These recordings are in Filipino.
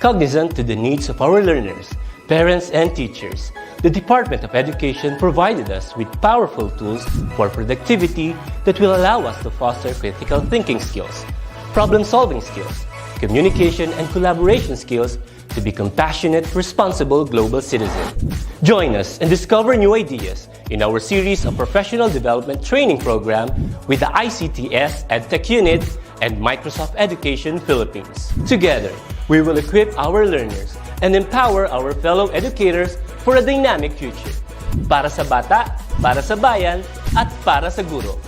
Cognizant to the needs of our learners, parents, and teachers, the Department of Education provided us with powerful tools for productivity that will allow us to foster critical thinking skills, problem-solving skills, communication and collaboration skills to be compassionate, responsible global citizens. Join us and discover new ideas in our series of professional development training program with the ICTS Edtech Unit and Microsoft Education Philippines. Together, we will equip our learners and empower our fellow educators for a dynamic future. Para sa bata, para sa bayan, at para sa guro.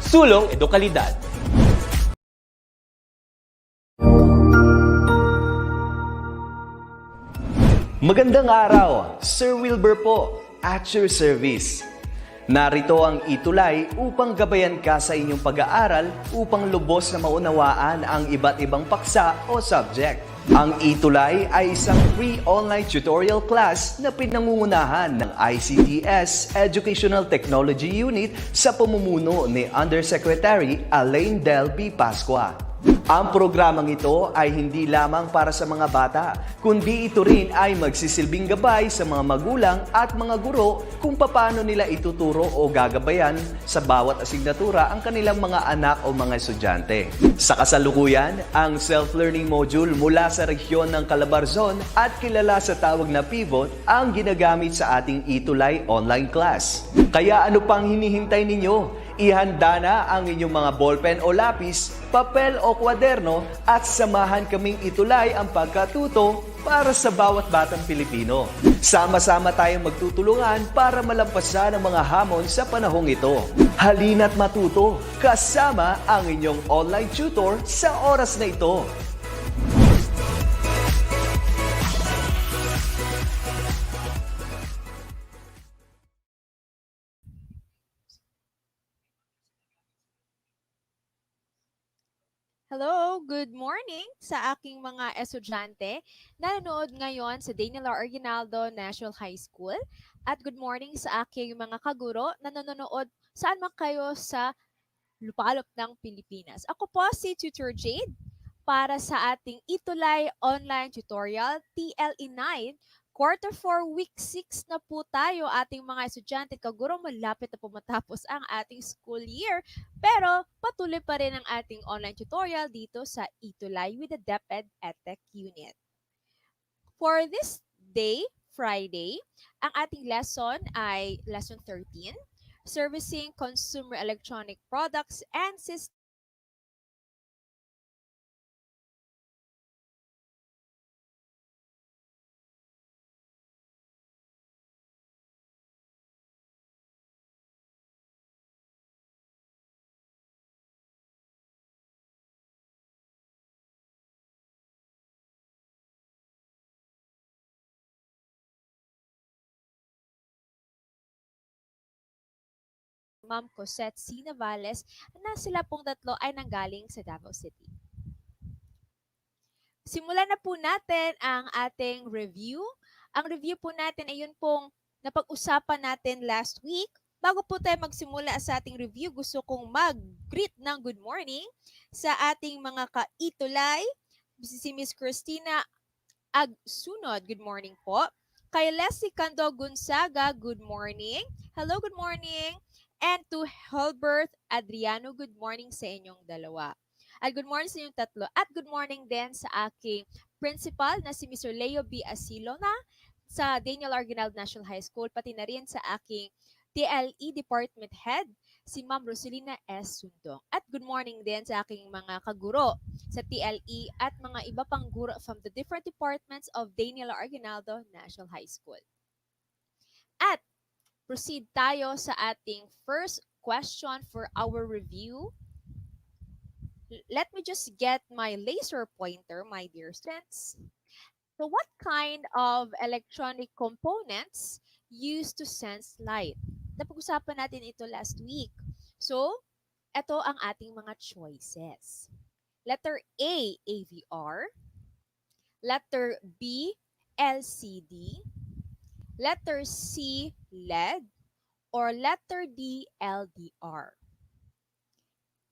Sulong Edukalidad. Magandang araw, Sir Wilbur po, at your service. Narito ang ETUlay upang gabayan ka sa inyong pag-aaral upang lubos na maunawaan ang iba't ibang paksa o subject. Ang ETUlay ay isang free online tutorial class na pinangungunahan ng ICTS Educational Technology Unit sa pamumuno ni Undersecretary Elaine Del B. Pascua. Ang programang ito ay hindi lamang para sa mga bata, kundi ito rin ay magsisilbing gabay sa mga magulang at mga guro kung paano nila ituturo o gagabayan sa bawat asignatura ang kanilang mga anak o mga estudyante. Sa kasalukuyan, ang self-learning module mula sa rehiyon ng Calabarzon at kilala sa tawag na pivot ang ginagamit sa ating ETUlay online class. Kaya ano pang hinihintay ninyo? Ihanda na ang inyong mga ballpen o lapis, papel o kwaderno at samahan kaming itulay ang pagkatuto para sa bawat batang Pilipino. Sama-sama tayong magtutulungan para malampasan ang mga hamon sa panahong ito. Halina't matuto kasama ang inyong online tutor sa oras na ito. Hello, good morning sa aking mga estudyante na nanonood ngayon sa Daniel R. Aguinaldo National High School at good morning sa aking mga kaguro na nanonood saan man kayo sa lupalop ng Pilipinas. Ako po si Tutor Jade para sa ating ETUlay online tutorial TLE 9. Quarter 4, Week 6 na po tayo ating mga estudyante. Kaguro, malapit na po matapos ang ating school year. Pero patuloy pa rin ang ating online tutorial dito sa ETUlay with the DepEd Edtech Unit. For this day, Friday, ang ating lesson ay Lesson 13, Servicing Consumer Electronic Products and Systems. Ma'am Cosette C. Navales na sila pong tatlo ay nanggaling sa Davao City. Simulan na po natin ang ating review. Ang review po natin ay yun pong napag-usapan natin last week. Bago po tayo magsimula sa ating review, gusto kong mag-greet ng good morning sa ating mga ka-ETUlay. Si Miss Christina Agsunod, good morning po. Kay Leslie Cando Gonzaga, good morning. Hello, good morning. And to Helbert Adriano, good morning sa inyong dalawa. At good morning sa inyong tatlo. At good morning din sa aking principal na si Mr. Leo B. Asilo na sa Daniel R. Aguinaldo National High School, pati na rin sa aking TLE Department Head, si Ma'am Rosalina S. Sundong. At good morning din sa aking mga kaguro sa TLE at mga iba pang guro from the different departments of Daniel R. Aguinaldo National High School. At proceed tayo sa ating first question for our review. Let me just get my laser pointer, my dear students. So what kind of electronic components used to sense light? Napag-usapan natin ito last week. So, ito ang ating mga choices. Letter A, AVR. Letter B, LCD. Letter C, LED, or letter D, LDR.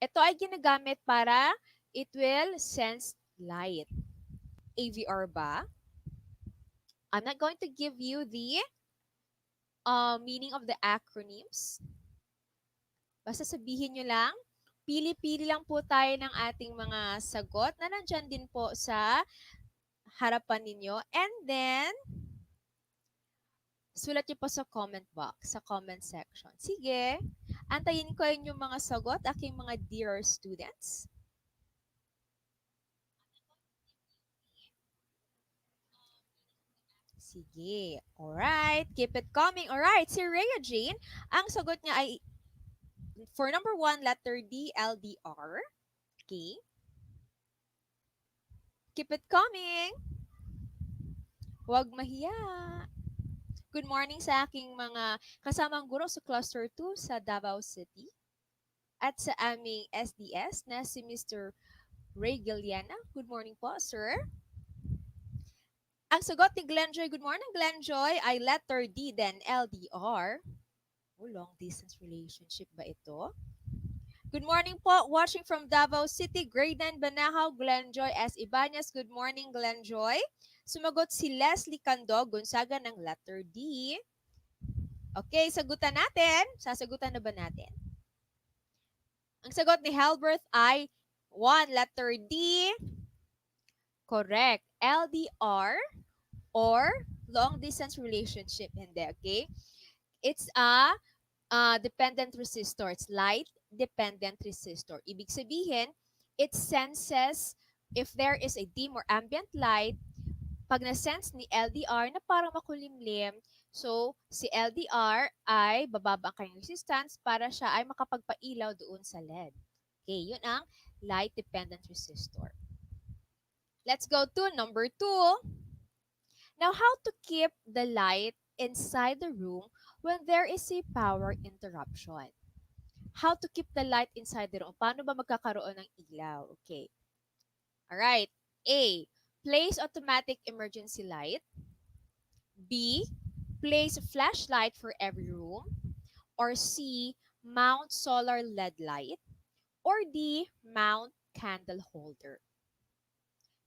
Ito ay ginagamit para it will sense light. AVR ba? I'm not going to give you the meaning of the acronyms. Basta sabihin nyo lang, pili-pili lang po tayo ng ating mga sagot na nandyan din po sa harapan ninyo. And then, sulat niyo po sa comment box, sa comment section. Sige, antayin ko yung mga sagot, aking mga dear students. Sige. Alright, keep it coming. Alright, si Rhea Jane, ang sagot niya ay for number 1, letter D, LDR. Okay. Keep it coming. Huwag mahiya. Good morning sa aking mga kasamang guro sa Cluster 2 sa Davao City. At sa aming SDS na si Mr. Ray Giliana. Good morning po, sir. Ang sagot ni Glenjoy, good morning Glenjoy, ay letter D then LDR. Oh, long distance relationship ba ito? Good morning po, watching from Davao City, grade 9 Banahaw, Glenjoy S. Ibanez. Good morning Glenjoy. Sumagot si Leslie Candog Gonzaga ng letter D. Okay, sagutan natin. Sasagutan na ba natin? Ang sagot ni Halbert ay 1, letter D. Correct. LDR or long distance relationship. Hindi, okay? It's a dependent resistor. It's light dependent resistor. Ibig sabihin, it senses if there is a dim or ambient light. Pag na-sense ni LDR na parang makulimlim, so si LDR ay bababa ang kanyang resistance para siya ay makapagpailaw doon sa LED. Okay, yun ang light dependent resistor. Let's go to number 2. Now, how to keep the light inside the room when there is a power interruption? How to keep the light inside the room? Paano ba magkakaroon ng ilaw? Okay. Alright. A. Place automatic emergency light. B. Place flashlight for every room. Or C. Mount solar LED light. Or D. Mount candle holder.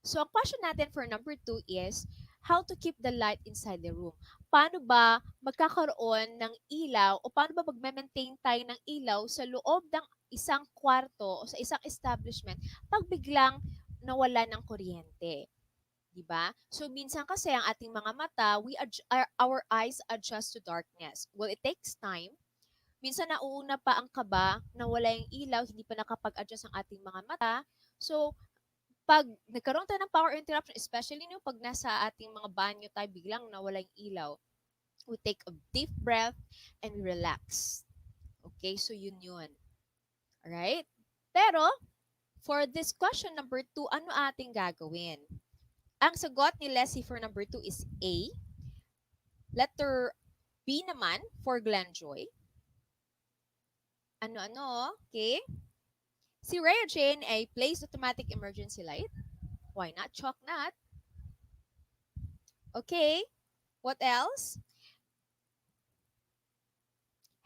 So, ang question natin for number 2 is, how to keep the light inside the room? Paano ba magkakaroon ng ilaw o paano ba magme-maintain tayo ng ilaw sa loob ng isang kwarto o sa isang establishment pag biglang nawala ng kuryente? Diba? So, minsan kasi ang ating mga mata, our eyes adjust to darkness. Well, it takes time. Minsan nauuna pa ang kaba, nawala yung ilaw, hindi pa nakapag-adjust ang ating mga mata. So, pag nagkaroon tayo ng power interruption, especially nung pag nasa ating mga banyo tayo, biglang nawala yung ilaw, we take a deep breath and relax. Okay, so yun. Alright? Pero, for this question number 2, ano ating gagawin? Ang sagot ni Leslie for number 2 is A. Letter B naman for Glenjoy. Ano? Okay? Si Rhea Jane ay place automatic emergency light. Why not? Chalk not. Okay. What else?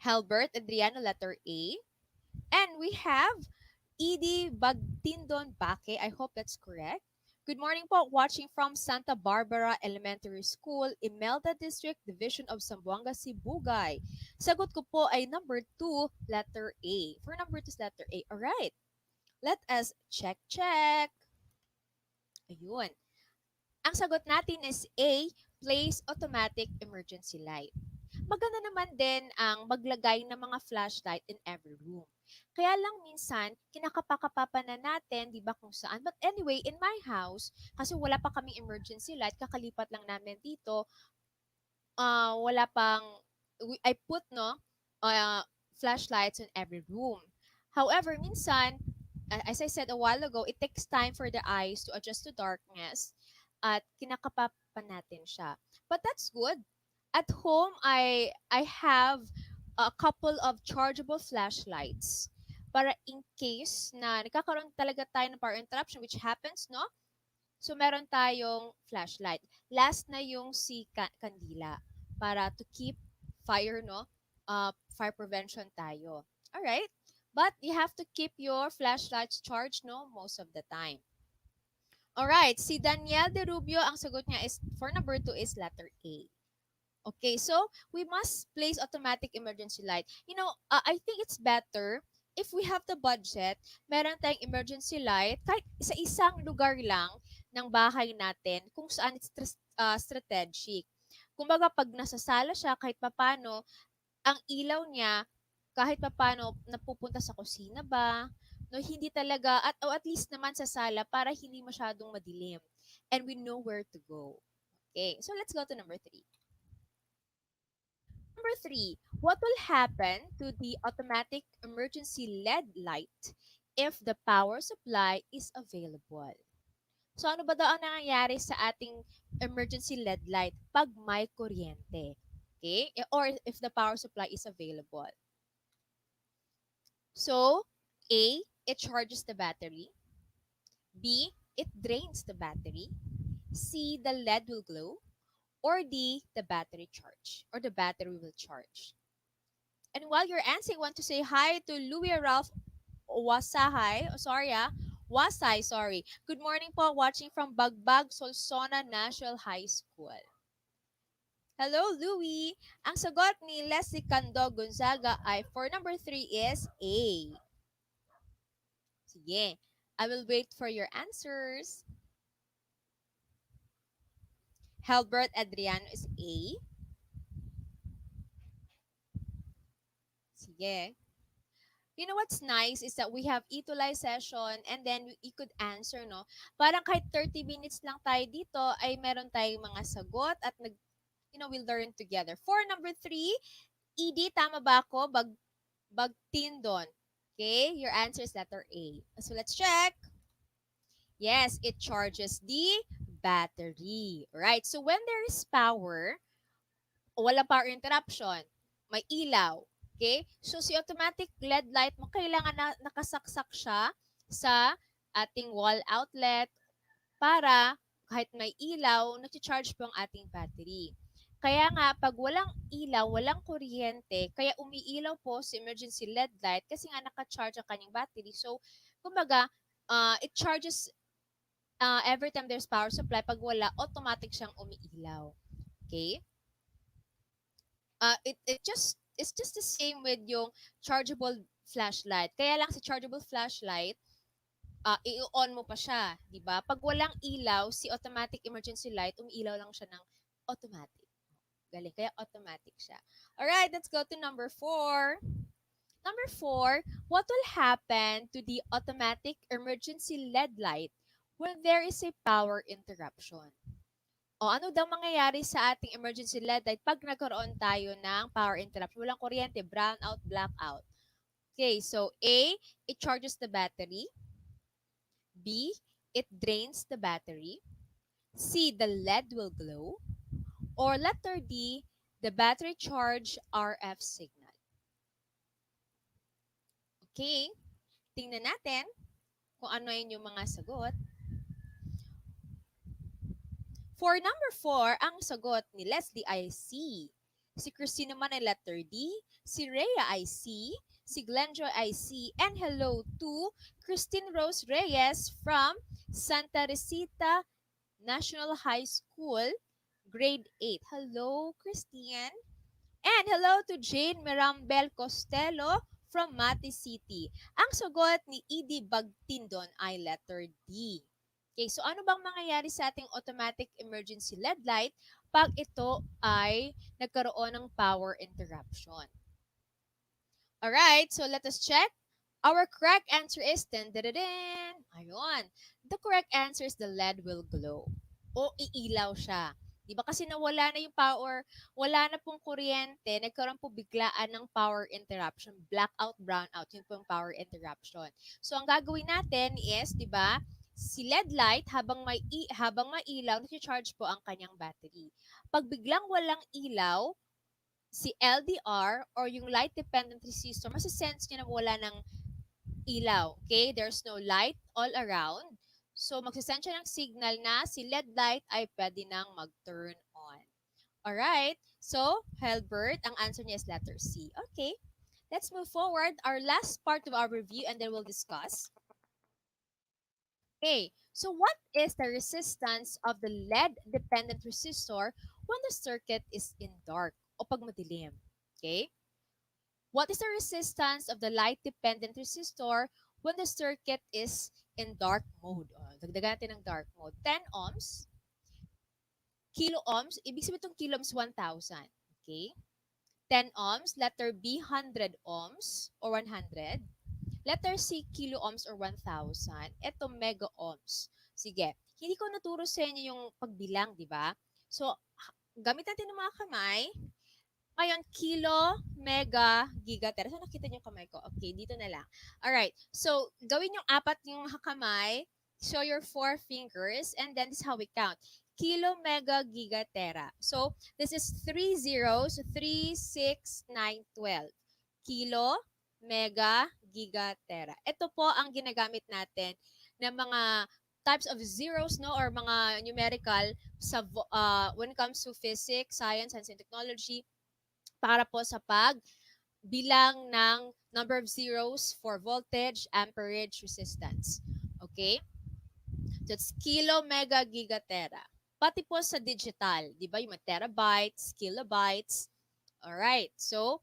Halbert Adriano, letter A. And we have Edie Bagtindon Bake. I hope that's correct. Good morning po. Watching from Santa Barbara Elementary School, Imelda District, Division of Zamboanga, Sibugay. Sagot ko po ay number 2, letter A. For number 2 is letter A. Alright. Let us check. Ayun. Ang sagot natin is A, place automatic emergency light. Maganda naman din ang maglagay ng mga flashlight in every room. Kaya lang minsan, kinakapakapapa na natin, di ba kung saan. But anyway, in my house, kasi wala pa kaming emergency light, kakalipat lang namin dito, wala pang, I put flashlights in every room. However, minsan, as I said a while ago, it takes time for the eyes to adjust to darkness at kinakapapan natin siya. But that's good. At home, I have a couple of chargeable flashlights para in case na nagkakaroon talaga tayo ng power interruption, which happens, no? So, meron tayong flashlight. Last na yung si kandila para to keep fire, no? Fire prevention tayo. Alright? But you have to keep your flashlights charged, no? Most of the time. Alright, si Daniel De Rubio, ang sagot niya is, for number 2 is letter A. Okay, so we must place automatic emergency light. I think it's better if we have the budget, meron tayong emergency light kahit sa isang lugar lang ng bahay natin kung saan it's strategic. Kumbaga, pag nasa sala siya, kahit papano, ang ilaw niya, kahit papano, napupunta sa kusina ba, no, hindi talaga, at least naman sa sala para hindi masyadong madilim. And we know where to go. Okay, so let's go to number 3. Number 3, what will happen to the automatic emergency LED light if the power supply is available? So ano ba daw ang nangyayari sa ating emergency LED light pag may kuryente? Okay? Or if the power supply is available. So, A, it charges the battery. B, it drains the battery. C, the LED will glow. Or D, the battery will charge. And while you're answering, I want to say hi to Louis Ralph Wasay, sorry. Good morning po, watching from Bagbag, Solsona National High School. Hello, Louis. Ang sagot ni Leslie Cando Gonzaga ay for number 3 is A. Sige. I will wait for your answers. Helbert Adriano is A. Sige. You know what's nice is that we have ETUlay session and then you could answer, no? Parang kahit 30 minutes lang tayo dito ay meron tayong mga sagot at we'll learn together. For number 3, ED, tama ba ako? Bagtindon. Okay, your answer is letter A. So let's check. Yes, it charges the battery. Right, so when there is power, walang power interruption, may ilaw. Okay? So, si automatic LED light mo, kailangan na nakasaksak siya sa ating wall outlet para kahit may ilaw, nag-charge po ang ating battery. Kaya nga, pag walang ilaw, walang kuryente, kaya umiilaw po si emergency LED light kasi nga naka-charge ang kanyang battery. So, kumbaga, it charges every time there's power supply. Pag wala, automatic siyang umiilaw. Okay? It's just the same with yung chargeable flashlight. Kaya lang si chargeable flashlight, i-on mo pa siya, 'di ba? Pag walang ilaw, si automatic emergency light, umiilaw lang siya ng automatic. Galing, kaya automatic siya. All right, let's go to number 4. Number 4, what will happen to the automatic emergency LED light when there is a power interruption? O ano daw mangyayari sa ating emergency LED light pag nagkaroon tayo ng power interruption? Walang kuryente, brownout, blackout. Okay, so A, it charges the battery. B, it drains the battery. C, the LED will glow. Or letter D, the battery charge RF signal. Okay, tingnan natin kung ano yun yung mga sagot. For number 4, ang sagot ni Leslie ay C. Si Christine naman ay letter D. Si Rhea ay C. Si Glenjoy ay C. And hello to Christine Rose Reyes from Santa Risita National High School, grade 8. Hello, Christine. And hello to Jane Mirambel Costello from Mati City. Ang sagot ni ED Bagtindon ay letter D. Okay, so ano bang mangyayari sa ating automatic emergency LED light pag ito ay nagkaroon ng power interruption? Alright, so let us check. Our correct answer is, ayun. The correct answer is the LED will glow. O iilaw siya. Diba kasi nawala na yung power, wala na pong kuryente, nagkaroon po biglaan ng power interruption, blackout, brownout, yun po yung power interruption. So ang gagawin natin is, diba, si LED light habang may ilaw, nag-charge po ang kanyang battery. Pag biglang walang ilaw, si LDR or yung light dependent resistor, masisense niya na wala ng ilaw. Okay? There's no light all around. So, magsisend siya ng signal na si LED light ay pwede nang mag-turn on. Alright? So, Helbert, ang answer niya is letter C. Okay. Let's move forward. Our last part of our review and then we'll discuss. Okay. So what is the resistance of the LED-dependent resistor when the circuit is in dark o pag madilim? Okay? What is the resistance of the light-dependent resistor when the circuit is in dark mode? Dagdagan natin ng dark mode. 10 ohms, kilo ohms, ibig sabihin itong kilo ohms 1,000. Okay? 10 ohms, letter B, 100 ohms or 100. Letter C, kilo ohms or 1,000. Ito, mega ohms. Sige, hindi ko naturo sa inyo yung pagbilang, di ba? So, gamit natin ng mga kamay. Ngayon, kilo, mega, gigatera. So, nakita niyo yung kamay ko. Okay, dito na lang. Alright, so, gawin yung apat yung kamay. Show your 4 fingers. And then, this is how we count. Kilo, mega, gigatera. So, this is 3 zeros. 3, 6, 9, 12. Kilo, mega, gigatera. Ito po ang ginagamit natin ng mga types of zeros, no, or mga numerical sa when it comes to physics, science, and technology para po sa pagbilang ng number of zeros for voltage, amperage, resistance. Okay? That's kilo, mega, gigatera. Pati po sa digital, di ba? Yung mga terabytes, kilobytes. Alright, so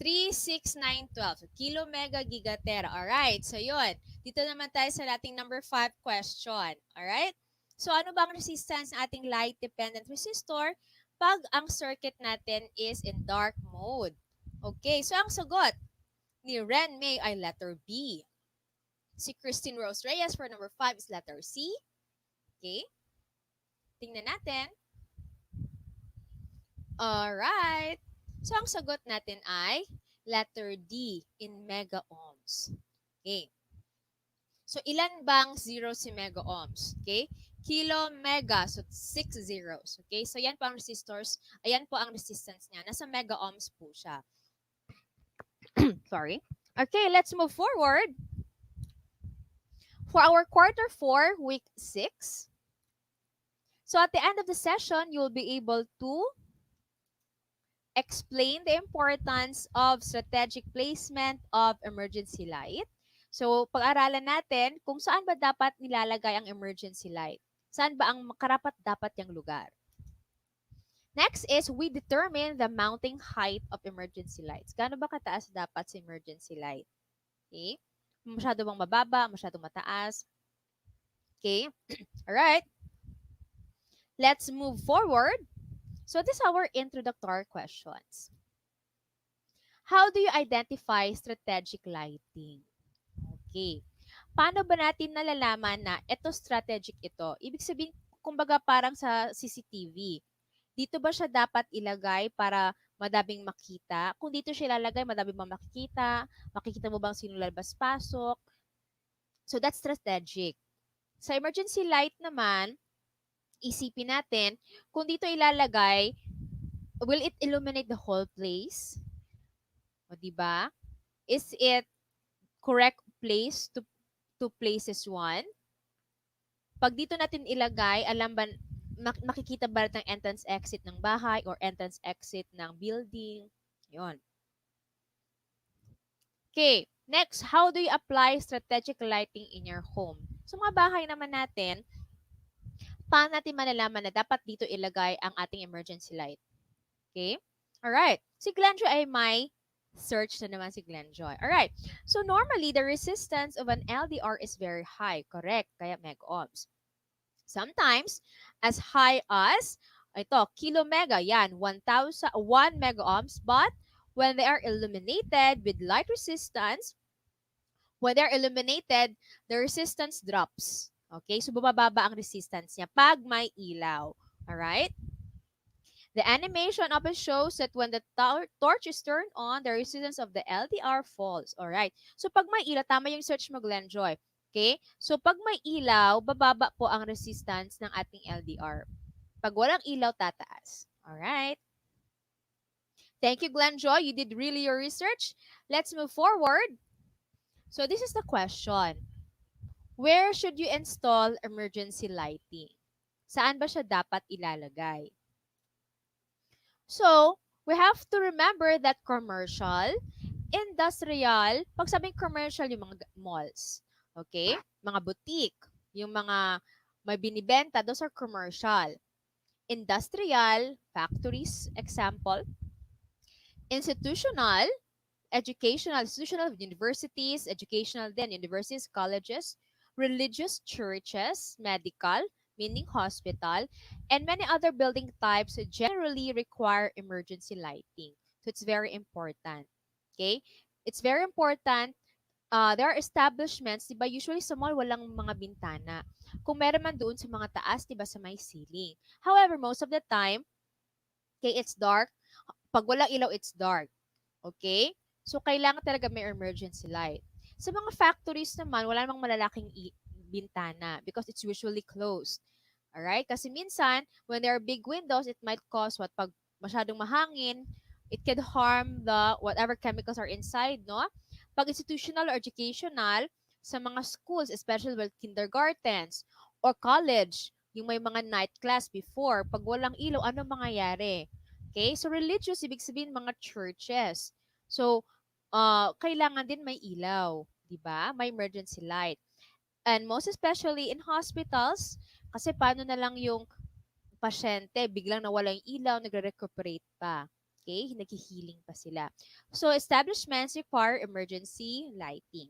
3, 6, 9, 12. So, kilo, mega, gigatera. Alright, so yun. Dito naman tayo sa ating number 5 question. Alright? So, ano ba ang resistance ng ating light-dependent resistor pag ang circuit natin is in dark mode? Okay, so ang sagot ni Ren May ay letter B. Si Christine Rose Reyes for number 5 is letter C. Okay? Tingnan natin. Alright. So, ang sagot natin ay letter D in mega ohms. Okay. So, ilan bang zero si mega ohms? Okay. Kilo, mega. So, 6 zeros. Okay. So, yan po ang resistors. Ayan po ang resistance niya. Nasa mega ohms po siya. Sorry. Okay, let's move forward. For our quarter 4, week 6. So, at the end of the session, you'll be able to explain the importance of strategic placement of emergency light. So, pag-aralan natin kung saan ba dapat nilalagay ang emergency light. Saan ba ang karapat-dapat yung lugar. Next is, we determine the mounting height of emergency lights. Gaano ba kataas dapat sa emergency light? Okay? Masyado bang mababa? Masyado mataas? Okay? Alright. Let's move forward. So, this is our introductory questions. How do you identify strategic lighting? Okay. Paano ba natin nalalaman na ito strategic ito? Ibig sabihin, kumbaga parang sa CCTV. Dito ba siya dapat ilagay para madaming makita? Kung dito siya ilalagay, madaming ba makikita? Makikita mo bang sino lalabas-pasok? So, that's strategic. Sa emergency light naman, isipin natin, kung dito ilalagay, will it illuminate the whole place? O, diba? Is it correct place to places 1? Pag dito natin ilagay, alam ba, makikita ba ng entrance exit ng bahay or entrance exit ng building? Yun. Okay. Next, how do you apply strategic lighting in your home? So, mga bahay naman natin, paano natin malalaman na dapat dito ilagay ang ating emergency light? Okay? Alright. Si Glenjoy ay may search na naman si Glenjoy. Alright. So, normally, the resistance of an LDR is very high. Correct. Kaya mega ohms. Sometimes, as high as, ito, kilomega. Yan, 1 mega ohms. But, when they are illuminated with light resistance, the resistance drops. Okay? So, bumababa ang resistance niya pag may ilaw. Alright? The animation often shows that when the torch is turned on, the resistance of the LDR falls. Alright? So, pag may ilaw, tama yung search mo, Glenjoy. Okay? So, pag may ilaw, bababa po ang resistance ng ating LDR. Pag walang ilaw, tataas. Alright? Thank you, Glenjoy. You did really your research. Let's move forward. So, this is the question. Where should you install emergency lighting? Saan ba siya dapat ilalagay? So, we have to remember that commercial, industrial, pag sabing commercial, yung mga malls, okay? Mga boutique, Yung mga may binibenta, those are commercial. Industrial, factories, example. Institutional, institutional universities, educational then universities, colleges, religious churches, medical, meaning hospital, and many other building types generally require emergency lighting. So it's very important. Okay? It's very important. There are establishments, di ba, usually sa mall walang mga bintana. Kung meron man doon sa mga taas, di ba, sa may ceiling. However, most of the time, okay, it's dark. Pag walang ilaw, it's dark. Okay? So, kailangan talaga may emergency light. Sa mga factories naman, wala namang malalaking bintana because it's usually closed. Alright? Kasi minsan, when there are big windows, it might cause what? Pag masyadong mahangin, it can harm the whatever chemicals are inside, no? Pag institutional or educational, sa mga schools, especially with kindergartens or college, yung may mga night class before, pag walang ilaw, ano mangyayari? Okay? So, religious, ibig sabihin mga churches. So, kailangan din may ilaw, di ba? May emergency light. And most especially in hospitals, kasi paano na lang yung pasyente, biglang nawala yung ilaw, nagre-recuperate pa. Okay? Naghihealing pa sila. So, establishments require emergency lighting.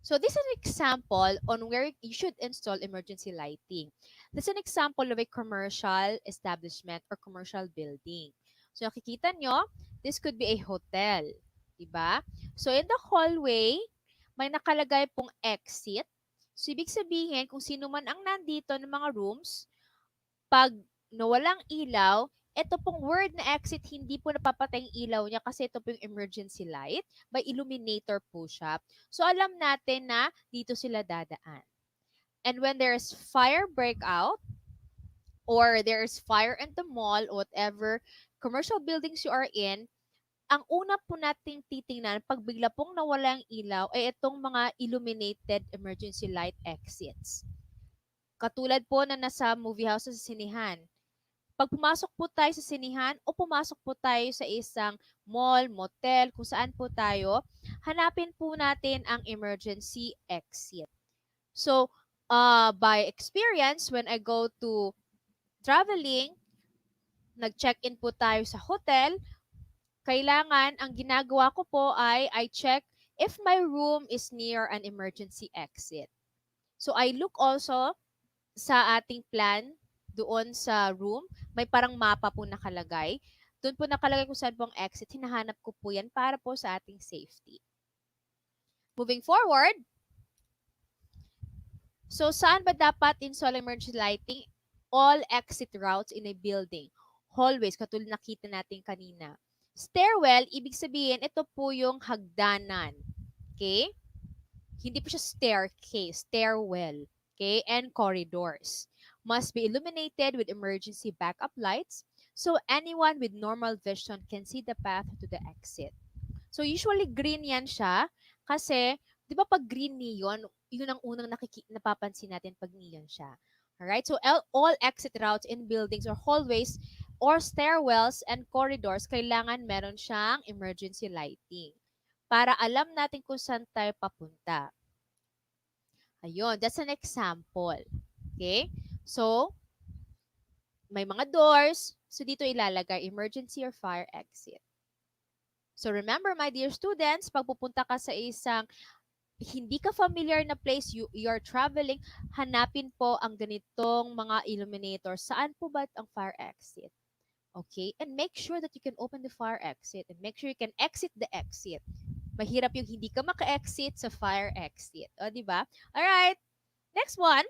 So, this is an example on where you should install emergency lighting. This is an example of a commercial establishment or commercial building. So, nakikita nyo, this could be a hotel. Diba? So, in the hallway, may nakalagay pong exit. So, ibig sabihin, kung sino man ang nandito ng mga rooms, pag nawalang ilaw, ito pong word na exit, hindi po napapatay yung ilaw niya kasi ito po yung emergency light. By illuminator po siya. So, alam natin na dito sila dadaan. And when there's fire breakout, or there's fire in the mall, whatever commercial buildings you are in, ang una po nating titingnan pag bigla pong nawala ang ilaw ay itong mga illuminated emergency light exits. Katulad po na nasa movie house sa sinihan. Pag pumasok po tayo sa sinihan o pumasok po tayo sa isang mall, motel, kung saan po tayo, hanapin po natin ang emergency exit. So, by experience, when I go to traveling, nag-check-in po tayo sa hotel, kailangan, ang ginagawa ko po ay I check if my room is near an emergency exit. So, I look also sa ating plan doon sa room, may parang mapa po nakalagay. Doon po nakalagay kung saan po ang exit. Hinahanap ko po yan para po sa ating safety. Moving forward, so saan ba dapat install emergency lighting? All exit routes in a building. Hallways, katulad nakita natin kanina. Stairwell, ibig sabihin, ito po yung hagdanan. Okay? Hindi po siya staircase, stairwell. Okay? And corridors must be illuminated with emergency backup lights so anyone with normal vision can see the path to the exit. So usually green yan siya kasi 'di ba pag green neon, yun ang unang napapansin natin pag neon siya. Alright? So all exit routes in buildings or hallways or stairwells and corridors kailangan meron siyang emergency lighting para alam natin kung saan tayo papunta. Ayun, that's an example. Okay? So, may mga doors. So, dito ilalagay emergency or fire exit. So, remember, my dear students, pag pupunta ka sa isang hindi ka familiar na place, you're traveling, hanapin po ang ganitong mga illuminator. Saan po ba ang fire exit? Okay? And make sure that you can open the fire exit and make sure you can exit the exit. Mahirap yung hindi ka maka-exit sa fire exit. O, di ba? Alright. Next one.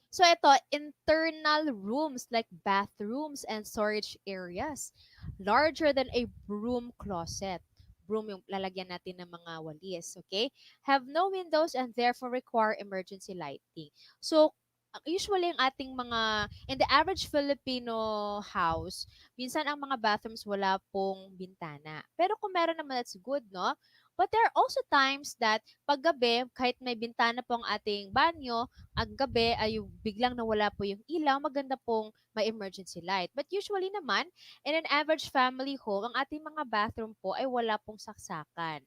So ito, internal rooms like bathrooms and storage areas larger than a broom closet. Broom yung lalagyan natin ng mga walis, okay? Have no windows and therefore require emergency lighting. So, usually ang ating mga, in the average Filipino house, minsan ang mga bathrooms wala pong bintana. Pero kung meron naman, that's good, no? But there are also times that paggabi, kahit may bintana po ang ating banyo, ang gabi ay biglang nawala po yung ilaw, maganda pong may emergency light. But usually naman, in an average family home, ang ating mga bathroom po ay wala pong saksakan.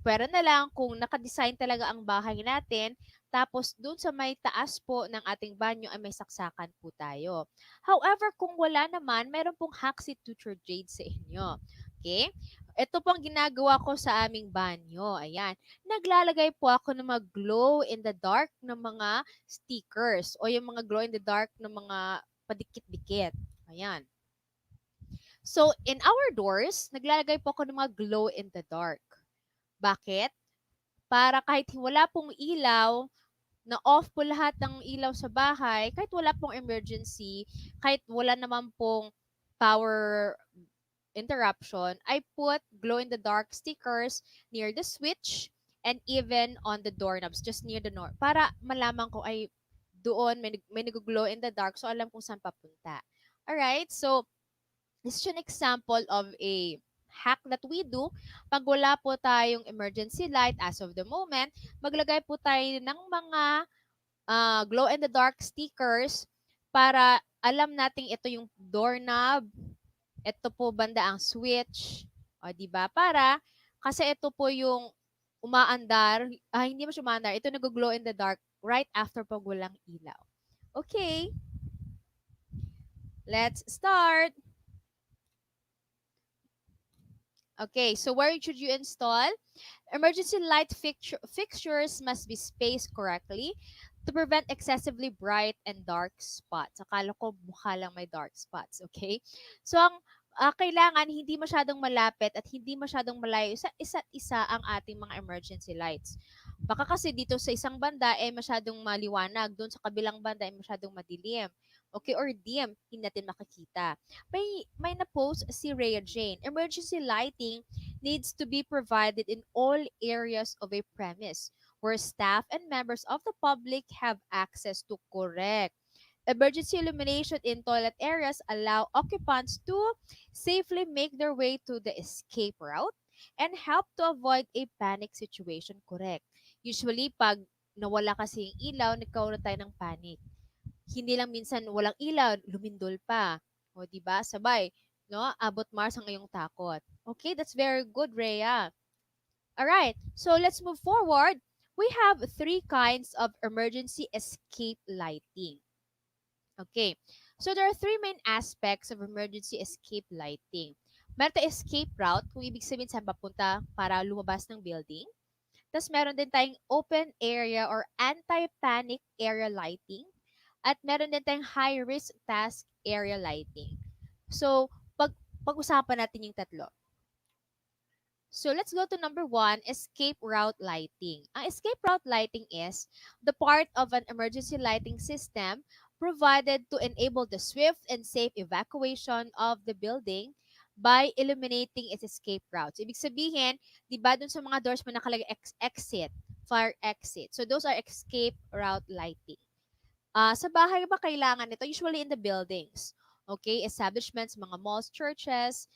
Pwera na lang kung naka-design talaga ang bahay natin, tapos dun sa may taas po ng ating banyo ay may saksakan po tayo. However, kung wala naman, meron pong Haxi Tutor Jade sa inyo. Okay? Ito pong ginagawa ko sa aming banyo. Ayan. Naglalagay po ako ng mga glow in the dark ng mga stickers o yung mga glow in the dark ng mga padikit-dikit. Ayan. So, in our doors, naglalagay po ako ng mga glow in the dark. Bakit? Para kahit wala pong ilaw, na off po lahat ng ilaw sa bahay, kahit wala pong emergency, kahit wala naman pong power interruption, I put glow-in-the-dark stickers near the switch and even on the doorknobs, just near the door, para malaman ko ay doon may nag-glow in the dark, so alam kung saan papunta. Alright, so this is an example of a hack that we do. Pag wala po tayong emergency light as of the moment, maglagay po tayo ng mga glow-in-the-dark stickers para alam nating ito yung doorknob, ito po banda ang switch, o di ba? Para kasi ito po yung umaandar, hindi mo siya umaandar, ito nag-glow in the dark right after pag walang ilaw. Okay. Let's start. Okay, so where should you install? Emergency light fixtures must be spaced correctly to prevent excessively bright and dark spots. Akala ko mukha lang may dark spots, okay? So, ang kailangan hindi masyadong malapit at hindi masyadong malayo sa isa't isa ang ating mga emergency lights. Baka kasi dito sa isang banda masyadong maliwanag, doon sa kabilang banda masyadong madilim. Okay, or dim, hindi natin makikita. May na-post si Rhea Jane. Emergency lighting needs to be provided in all areas of a premise where staff and members of the public have access to. Correct. Emergency illumination in toilet areas allow occupants to safely make their way to the escape route and help to avoid a panic situation. Correct. Usually, pag nawala kasi yung ilaw, nagkaroon tayo ng panic. Hindi lang minsan walang ilaw, lumindol pa. O, di ba? Sabay, no? Abot Mars ang iyong takot. Okay, that's very good, Rhea. All right, so let's move forward. We have 3 kinds of emergency escape lighting. Okay, so there are 3 main aspects of emergency escape lighting. Meron tayong escape route, kung ibig sabihin saan papunta para lumabas ng building. Tapos meron din tayong open area or anti-panic area lighting. At meron din tayong high-risk task area lighting. So, pag-usapan natin yung tatlo. So, let's go to number 1, escape route lighting. Ang escape route lighting is the part of an emergency lighting system provided to enable the swift and safe evacuation of the building by illuminating its escape routes. Ibig sabihin, di ba dun sa mga doors mo nakalagay exit, fire exit. So, those are escape route lighting. Sa bahay ba kailangan ito? Usually in the buildings. Okay? Establishments, mga malls, churches,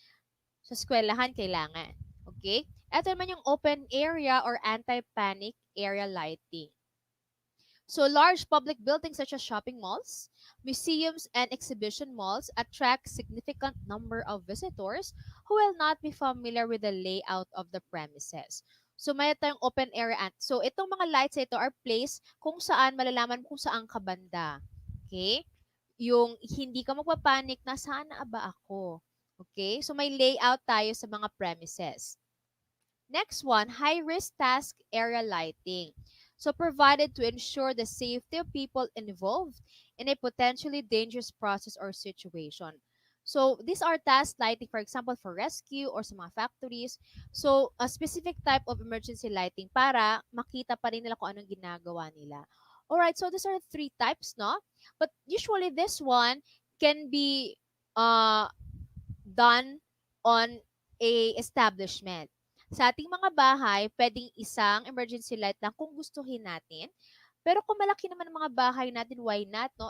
sa eskwelahan kailangan. Okay? Ito naman yung open area or anti-panic area lighting. So, large public buildings such as shopping malls, museums, and exhibition malls attract significant number of visitors who will not be familiar with the layout of the premises. So, may tayong open area. So, itong mga lights ito are placed kung saan malalaman kung saan ka banda. Okay? Yung hindi ka magpapanik na saan na ba ako. Okay? So, may layout tayo sa mga premises. Next one, high-risk task area lighting. So, provided to ensure the safety of people involved in a potentially dangerous process or situation. So, these are task lighting, for example, for rescue or sa mga factories. So, a specific type of emergency lighting para makita pa rin nila kung anong ginagawa nila. Alright, so these are 3 types, no? But usually this one can be done on a establishment. Sa ating mga bahay, pwedeng isang emergency light lang kung gustuhin natin. Pero kung malaki naman ang mga bahay natin, why not, no?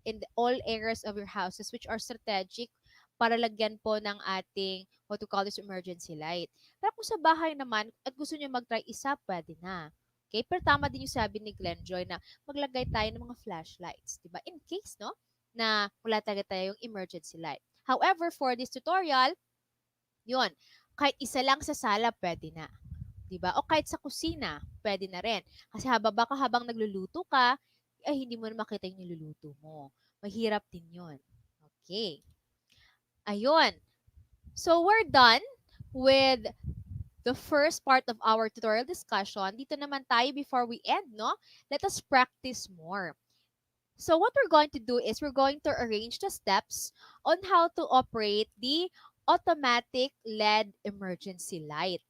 In all areas of your houses which are strategic para lagyan po ng ating what we call this emergency light. Pero kung sa bahay naman at gusto niyo mag-try isa, pwede na. Okay? Pero tama din yung sabi ni Glenn Joy na maglagay tayo ng mga flashlights. Diba? In case, no? Na wala talaga tayong emergency light. However, for this tutorial, yun, kahit isa lang sa sala, pwede na. Diba? O kahit sa kusina, pwede na rin. Kasi baka habang nagluluto ka, ay hindi mo na makita yung niluluto mo. Mahirap din yun. Okay. Ayun. So, we're done with the first part of our tutorial discussion. Dito naman tayo before we end, no? Let us practice more. So what we're going to do is we're going to arrange the steps on how to operate the automatic LED emergency light.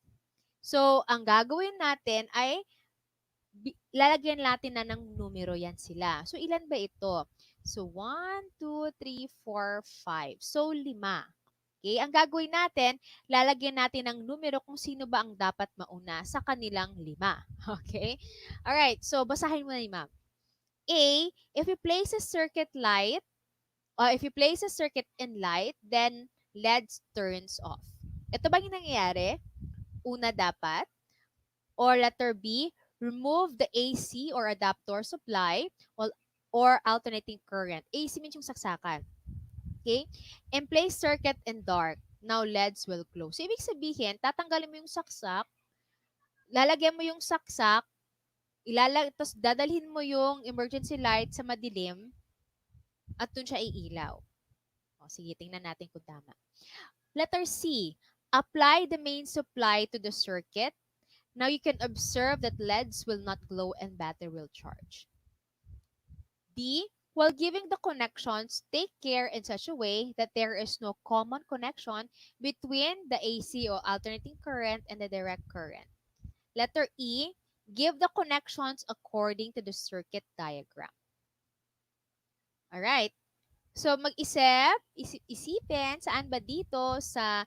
So, ang gagawin natin ay lalagyan natin na ng numero yan sila. So, ilan ba ito? So, 1, 2, 3, 4, 5. So, 5. Okay? Ang gagawin natin, lalagyan natin ng numero kung sino ba ang dapat mauna sa kanilang 5. Okay? Alright. So, basahin mo na ni ma'am. A, if you place a circuit light, or if you place a circuit in light, then LED turns off. Ito ba yung nangyayari? Una dapat. Or letter B, remove the AC or adapter supply or alternating current. AC means yung saksakan. Okay? And place circuit in dark. Now LEDs will close. So, ibig sabihin, tatanggalin mo yung saksak, lalagyan mo yung saksak, tapos dadalhin mo yung emergency light sa madilim at dun siya iilaw. O, sige, tingnan natin kung tama. Letter C, apply the main supply to the circuit. Now you can observe that LEDs will not glow and battery will charge. D, while giving the connections, take care in such a way that there is no common connection between the AC or alternating current and the direct current. Letter E, give the connections according to the circuit diagram. Alright. So, isipin saan ba dito sa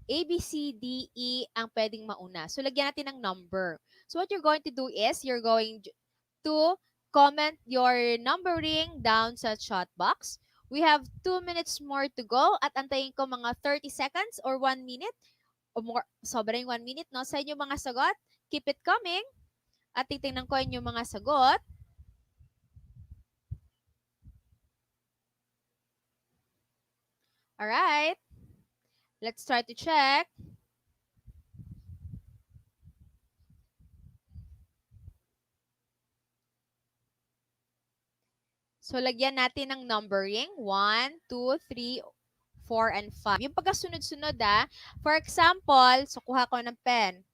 A, B, C, D, E ang pwedeng mauna. So, lagyan natin ng number. So, what you're going to do is, you're going to comment your numbering down sa chat box. We have 2 minutes more to go at antayin ko mga 30 seconds or 1 minute o more, sobrang 1 minute, no? Sa inyong mga sagot, keep it coming. At titingnan ko inyong mga sagot. Alright. Let's try to check. So, lagyan natin ng numbering. 1, 2, 3, 4, and 5. Yung pagkasunod-sunod, For example, so kuha ko ng pen.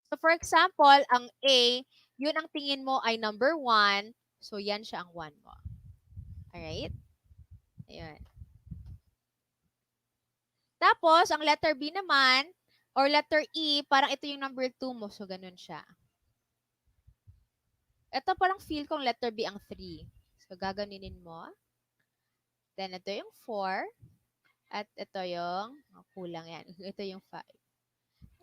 So, for example, ang A, yun ang tingin mo ay number 1. So, yan siya ang 1 mo. Alright? Ayan. Tapos, ang letter B naman, or letter E, parang ito yung number 2 mo. So, ganun siya. Ito parang feel kong letter B ang 3. So, gaganinin mo. Then, ito yung 4. At ito yung, kulang yan. Ito yung 5.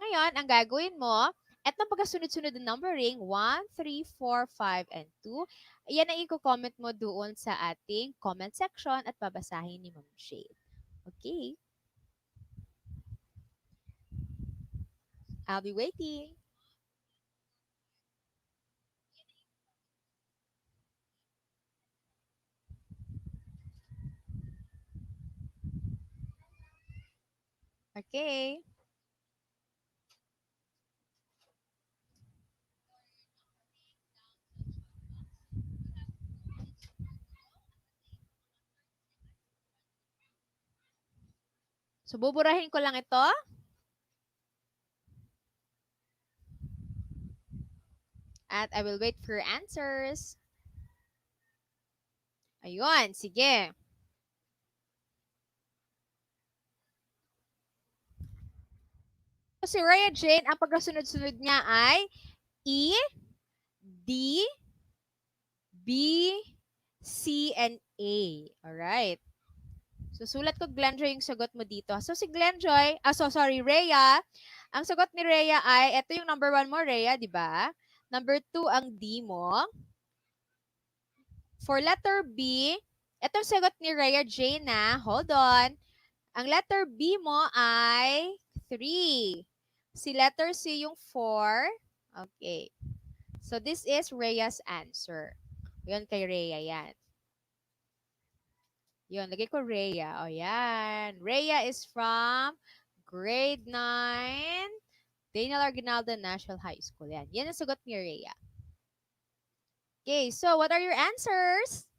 Ngayon, ang gagawin mo, etong pagkasunod-sunod ng numbering, 1, 3, 4, 5, and 2, yan ang i-comment mo doon sa ating comment section at babasahin ni Ma'am Shade. Okay? I'll be waiting. Okay. So, buburahin ko lang ito. At I will wait for your answers. Ayun, sige. So, si Rhea Jane, ang pagkasunod-sunod niya ay E, D, B, C, and A. Alright. So, sulat ko, Glenjoy, yung sagot mo dito. So, si Glenjoy, Rhea. Ang sagot ni Rhea ay, ito yung number 1 mo, Rhea, di ba? Number 2 ang D mo. For letter B, ito yung sagot ni Rhea Jane na. Hold on. Ang letter B mo ay 3. Si letter C yung 4. Okay. So, this is Rhea's answer. Yun kay Rhea yan. Yun, lagay ko Rhea. O, yan. Rhea is from grade 9, Daniel Arginaldo National High School. Yan. Yan ang sagot ni Rhea. Okay, so what are your answers?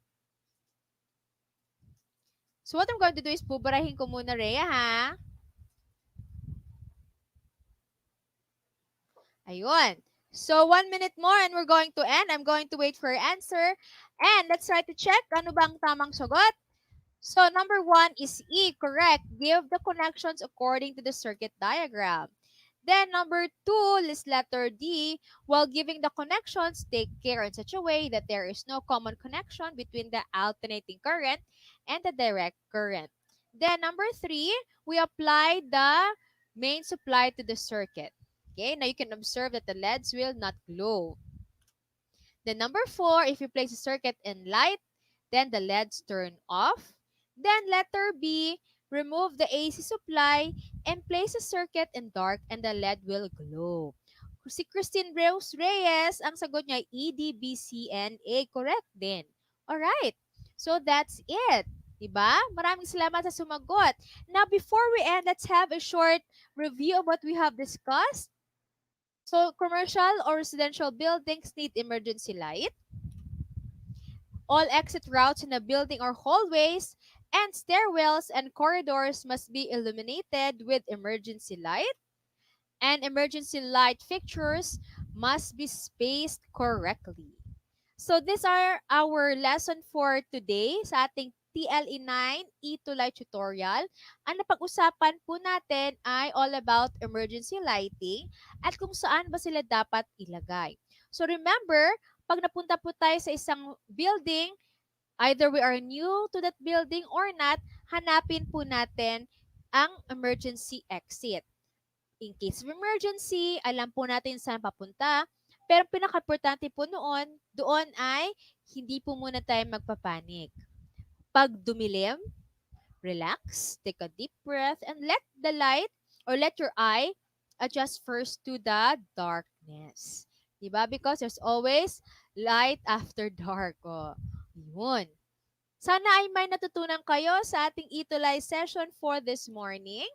So what I'm going to do is bubarahin ko muna, Rhea, ha? Ayun. So 1 minute more and we're going to end. I'm going to wait for your answer. And let's try to check ano bang tamang sagot. So number 1 is E, correct. Give the connections according to the circuit diagram. Then number 2 is letter D. While giving the connections, take care in such a way that there is no common connection between the alternating current and the direct current. Then number 3, we apply the main supply to the circuit. Okay, now you can observe that the LEDs will not glow. Then number 4, if you place a circuit in light, then the LEDs turn off. Then letter B, remove the AC supply and place a circuit in dark and the LED will glow. Si Christine Rose Reyes, ang sagot niya ay EDBCNA. Correct din. Alright. So that's it. Diba? Maraming salamat sa sumagot. Now, before we end, let's have a short review of what we have discussed. So, commercial or residential buildings need emergency light. All exit routes in a building or hallways and stairwells and corridors must be illuminated with emergency light. And emergency light fixtures must be spaced correctly. So, these are our lesson for today sa ating TLE 9 ETUlay tutorial. Ang napag-usapan po natin ay all about emergency lighting at kung saan ba sila dapat ilagay. So remember, pag napunta po tayo sa isang building, either we are new to that building or not, hanapin po natin ang emergency exit. In case of emergency, alam po natin saan papunta. Pero pinaka-importante po doon ay hindi po muna tayo magpapanik. Pag dumilim, relax, take a deep breath, and let the light or let your eye adjust first to the darkness. Diba? Because there's always light after dark. Oh, yun. Sana ay may natutunan kayo sa ating ETUlay session for this morning.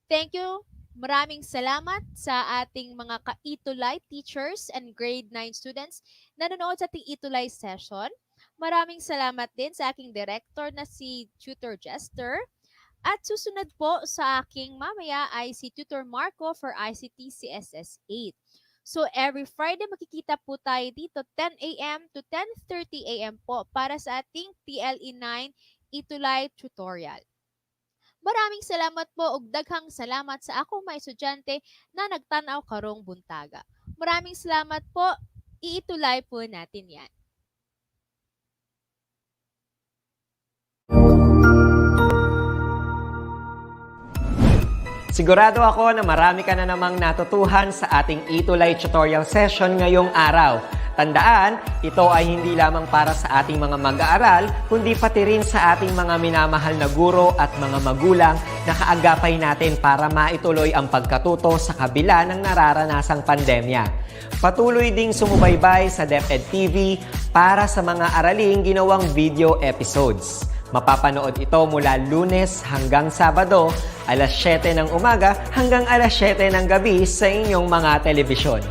Thank you. Maraming salamat sa ating mga ka-ETUlay teachers and grade 9 students na nanonood sa ating ETUlay session. Maraming salamat din sa aking director na si Tutor Jester. At susunod po sa aking mamaya ay si Tutor Marco for ICT CSS 8. So every Friday makikita po tayo dito 10 a.m. to 10:30 a.m. po para sa ating TLE 9 ETUlay tutorial. Maraming salamat po ug daghang salamat sa akong mga estudyante na nagtanaw karong buntaga. Maraming salamat po. ETUlay po natin yan. Sigurado ako na marami ka na namang natutuhan sa ating ETUlay tutorial session ngayong araw. Tandaan, ito ay hindi lamang para sa ating mga mag-aaral, kundi pati rin sa ating mga minamahal na guro at mga magulang na kaagapay natin para maituloy ang pagkatuto sa kabila ng nararanasang pandemya. Patuloy ding sumubaybay sa DepEd TV para sa mga araling ginawang video episodes. Mapapanood ito mula Lunes hanggang Sabado, alas 7 ng umaga hanggang alas 7 ng gabi sa inyong mga telebisyon.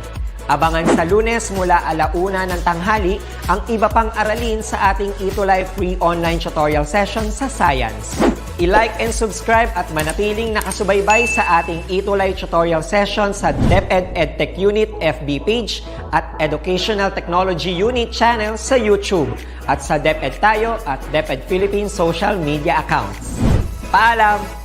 Abangan sa Lunes mula 1:00 ng tanghali ang iba pang aralin sa ating ETUlay free online tutorial session sa Science. I-like and subscribe at manatiling nakasubaybay sa ating ETUlay tutorial session sa DepEd Edtech Unit FB page at Educational Technology Unit channel sa YouTube at sa DepEd Tayo at DepEd Philippines social media accounts. Paalam!